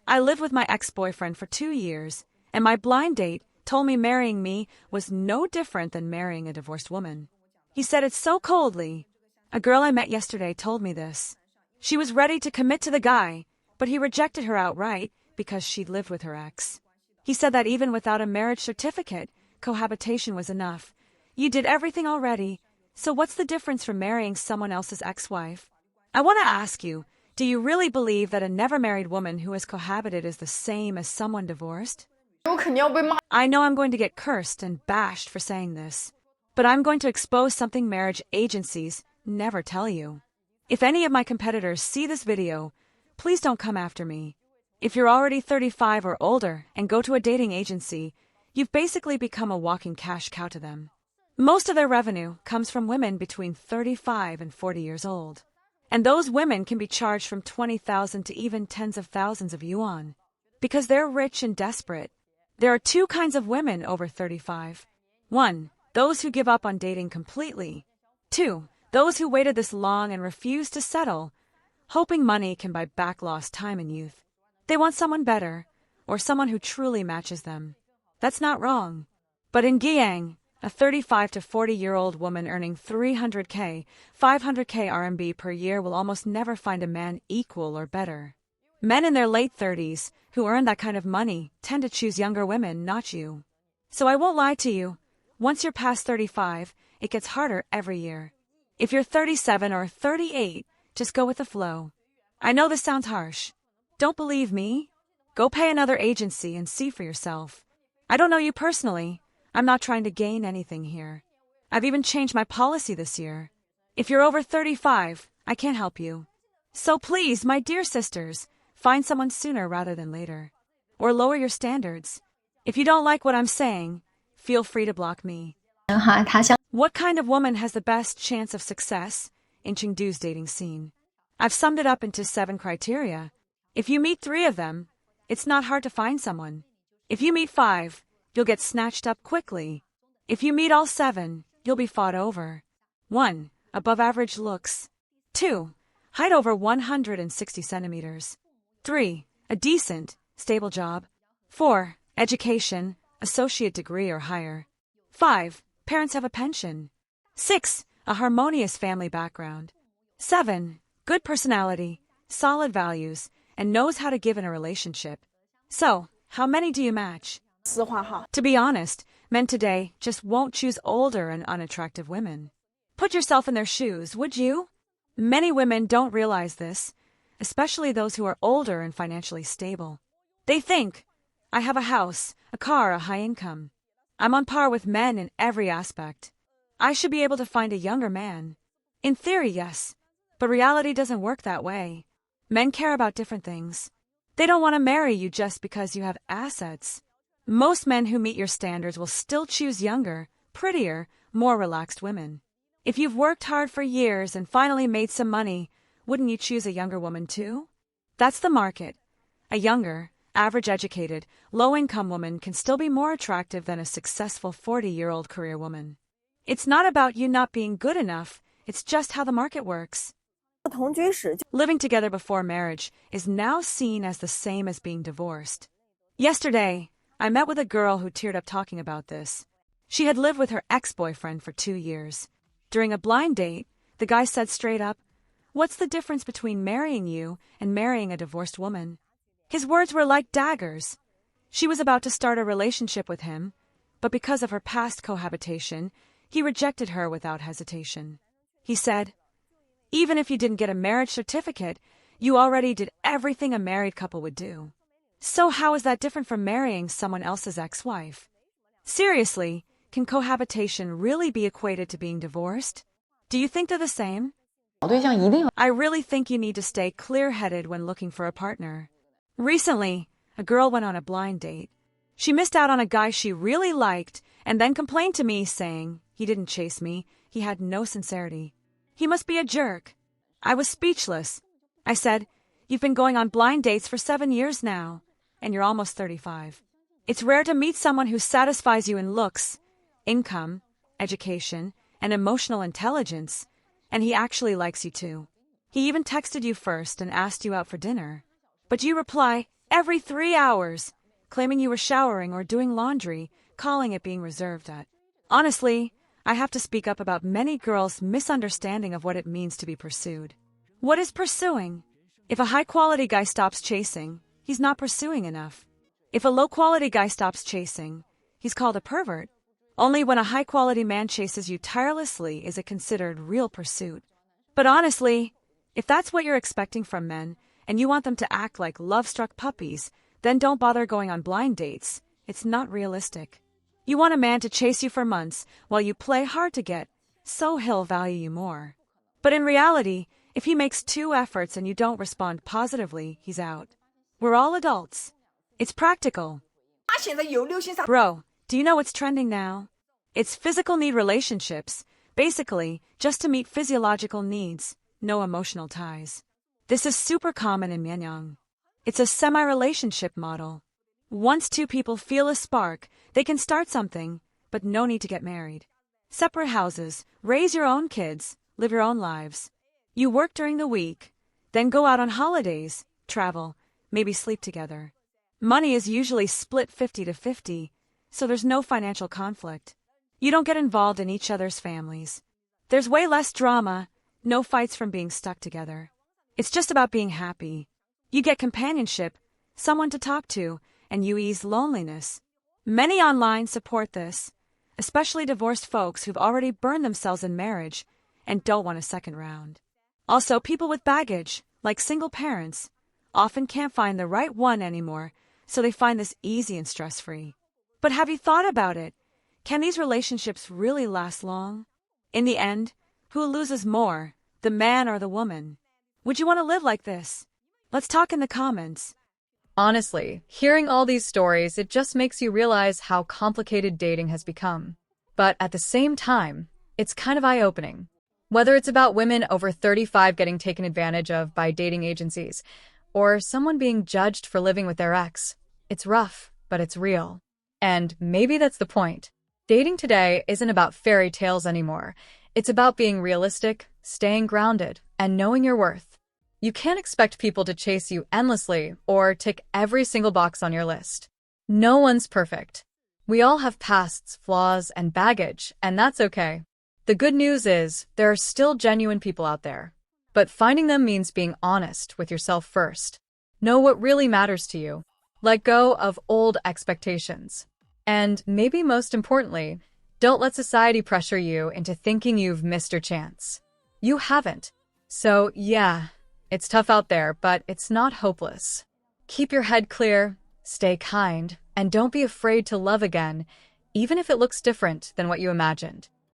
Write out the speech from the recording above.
I lived with my ex-boyfriend for 2 years, and my blind date told me marrying me was no different than marrying a divorced woman. He said it so coldly. A girl I met yesterday told me this. She was ready to commit to the guy, but he rejected her outright because she'd lived with her ex. He said that even without a marriage certificate, cohabitation was enough. You did everything already, so what's the difference from marrying someone else's ex-wife? I want to ask you, do you really believe that a never-married woman who has cohabited is the same as someone divorced? I know I'm going to get cursed and bashed for saying this, but I'm going to expose something marriage agencies never tell you. If any of my competitors see this video, please don't come after me. If you're already 35 or older and go to a dating agency, you've basically become a walking cash cow to them. Most of their revenue comes from women between 35 and 40 years old. And those women can be charged from 20,000 to even tens of thousands of yuan. Because they're rich and desperate. There are two kinds of women over 35. 1. Those who give up on dating completely. 2. Those who waited this long and refuse to settle, hoping money can buy back lost time and youth. They want someone better, or someone who truly matches them. That's not wrong. But in Guiyang, a 35 to 40-year-old woman earning 300k, 500k RMB per year will almost never find a man equal or better. Men in their late 30s who earn that kind of money tend to choose younger women, not you. So I won't lie to you. Once you're past 35, it gets harder every year. If you're 37 or 38, just go with the flow. I know this sounds harsh. Don't believe me? Go pay another agency and see for yourself. I don't know you personally. I'm not trying to gain anything here. I've even changed my policy this year. If you're over 35, I can't help you. So please, my dear sisters, find someone sooner rather than later. Or lower your standards. If you don't like what I'm saying, feel free to block me. What kind of woman has the best chance of success in Chengdu's dating scene? I've summed it up into 7 criteria. If you meet 3 of them, it's not hard to find someone. If you meet 5, you'll get snatched up quickly. If you meet all 7, you'll be fought over. 1. Above average looks. 2. Height over 160 centimeters. 3. A decent, stable job. 4. Education, associate degree or higher. 5. Parents have a pension. 6. A harmonious family background. 7. Good personality, solid values, and knows how to give in a relationship. So, how many do you match? To be honest, men today just won't choose older and unattractive women. Put yourself in their shoes, would you? Many women don't realize this, especially those who are older and financially stable. They think, I have a house, a car, a high income. I'm on par with men in every aspect. I should be able to find a younger man. In theory, yes, but reality doesn't work that way. Men care about different things. They don't want to marry you just because you have assets. Most men who meet your standards will still choose younger, prettier, more relaxed women. If you've worked hard for years and finally made some money, wouldn't you choose a younger woman too? That's the market. A younger, average-educated, low-income woman can still be more attractive than a successful 40-year-old career woman. It's not about you not being good enough, it's just how the market works. Living together before marriage is now seen as the same as being divorced. Yesterday, I met with a girl who teared up talking about this. She had lived with her ex-boyfriend for 2 years. During a blind date, the guy said straight up, "What's the difference between marrying you and marrying a divorced woman?" His words were like daggers. She was about to start a relationship with him, but because of her past cohabitation, he rejected her without hesitation. He said, "Even if you didn't get a marriage certificate, you already did everything a married couple would do. So how is that different from marrying someone else's ex-wife? Seriously, can cohabitation really be equated to being divorced? Do you think they're the same?" I really think you need to stay clear-headed when looking for a partner. Recently, a girl went on a blind date. She missed out on a guy she really liked and then complained to me saying, "He didn't chase me, he had no sincerity. He must be a jerk." I was speechless. I said, "You've been going on blind dates for 7 years now, and you're almost 35. It's rare to meet someone who satisfies you in looks, income, education, and emotional intelligence, and he actually likes you too. He even texted you first and asked you out for dinner. But you reply every 3 hours, claiming you were showering or doing laundry, calling it being reserved at. Honestly, I have to speak up about many girls' misunderstanding of what it means to be pursued. What is pursuing? If a high-quality guy stops chasing, he's not pursuing enough. If a low-quality guy stops chasing, he's called a pervert. Only when a high-quality man chases you tirelessly is it considered real pursuit. But honestly, if that's what you're expecting from men, and you want them to act like love-struck puppies, then don't bother going on blind dates. It's not realistic. You want a man to chase you for months while you play hard to get, so he'll value you more. But in reality, if he makes 2 efforts and you don't respond positively, he's out. We're all adults. It's practical. Bro, do you know what's trending now? It's physical need relationships, basically, just to meet physiological needs, no emotional ties. This is super common in Myeongdong. It's a semi-relationship model. Once 2 people feel a spark, they can start something, but no need to get married. Separate houses, raise your own kids, live your own lives. You work during the week, then go out on holidays, travel, maybe sleep together. Money is usually split 50-50, so there's no financial conflict. You don't get involved in each other's families. There's way less drama, no fights from being stuck together. It's just about being happy. You get companionship, someone to talk to, and you ease loneliness. Many online support this, especially divorced folks who've already burned themselves in marriage and don't want a second round. Also, people with baggage, like single parents, often can't find the right one anymore, so they find this easy and stress-free. But have you thought about it? Can these relationships really last long? In the end, who loses more, the man or the woman? Would you want to live like this? Let's talk in the comments. Honestly, hearing all these stories, it just makes you realize how complicated dating has become. But at the same time, it's kind of eye-opening. Whether it's about women over 35 getting taken advantage of by dating agencies, or someone being judged for living with their ex, it's rough, but it's real. And maybe that's the point. Dating today isn't about fairy tales anymore. It's about being realistic, staying grounded, and knowing your worth. You can't expect people to chase you endlessly or tick every single box on your list. No one's perfect. We all have pasts, flaws, and baggage, and that's okay. The good news is, there are still genuine people out there. But finding them means being honest with yourself first. Know what really matters to you. Let go of old expectations. And maybe most importantly, don't let society pressure you into thinking you've missed your chance. You haven't. So yeah, it's tough out there, but it's not hopeless. Keep your head clear, stay kind, and don't be afraid to love again, even if it looks different than what you imagined.